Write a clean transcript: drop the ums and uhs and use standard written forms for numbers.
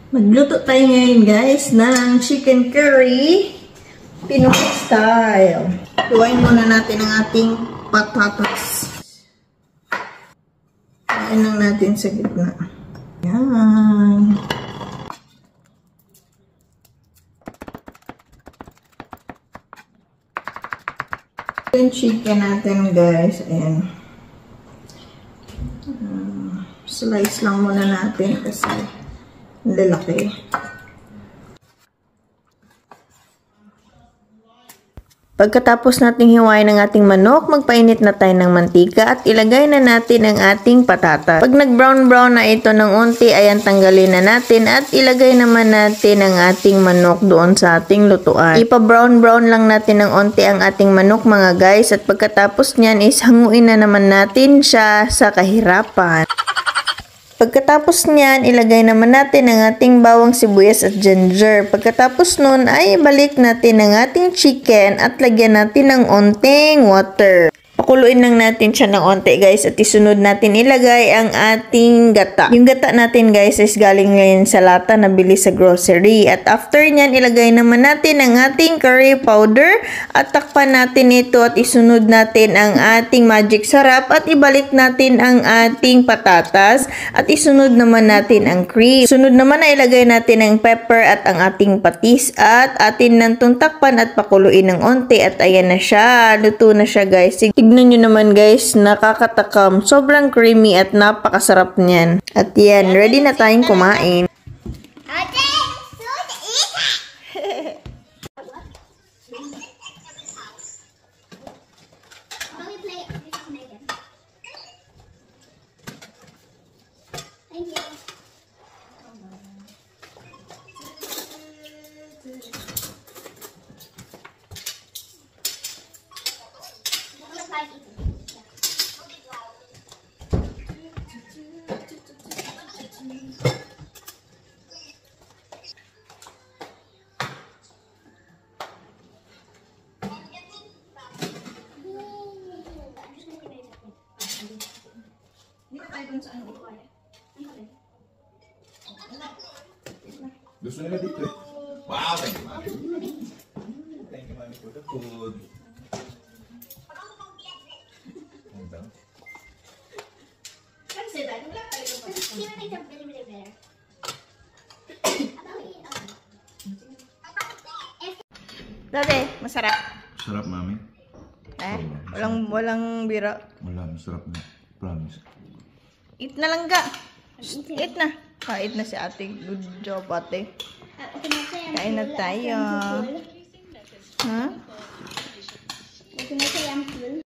Magluto tayo ngayon guys ng chicken curry Pinoy style. Iwain muna natin ang ating patatas. Iwain lang natin sa gitna. Yan. Yung chicken natin guys. Ayan. Slice lang muna natin kasi lalaki. Pagkatapos nating hiwain ng ating manok, magpainit na tayo ng mantika at ilagay na natin ang ating patatas. Pag nag-brown-brown na ito ng unti, ayan tanggalin na natin at ilagay naman natin ang ating manok doon sa ating lutuan. Ipa-brown-brown lang natin ng unti ang ating manok mga guys at pagkatapos niyan is hanguin na naman natin siya sa kahirapan. Pagkatapos niyan, ilagay naman natin ang ating bawang sibuyas at ginger. Pagkatapos nun, ay balik natin ang ating chicken at lagyan natin ng onting water. Pakuluin lang natin siya ng onti guys at isunod natin ilagay ang ating gata. Yung gata natin guys is galing ngayon sa lata na bili sa grocery. At after nyan, ilagay naman natin ang ating curry powder at takpan natin ito at isunod natin ang ating magic sarap at ibalik natin ang ating patatas at isunod naman natin ang cream. Sunod naman na ilagay natin ang pepper at ang ating patis at atin nang takpan at pakuluin ng onti at ayan na siya. Luto na siya guys. Tignan nyo naman guys, nakakatakam. Sobrang creamy at napakasarap niyan. At yan, ready na tayong kumain. Gusto nila dito eh. Wow, thank you, Mami. Thank you, Mami, for the food. Dati, masarap. Sarap, Mami. Walang bira. Wala, masarap na. Promise. Eat na lang ga. Eat na. Eat na si ate. Good job, ate. Kain na tayo. Ha?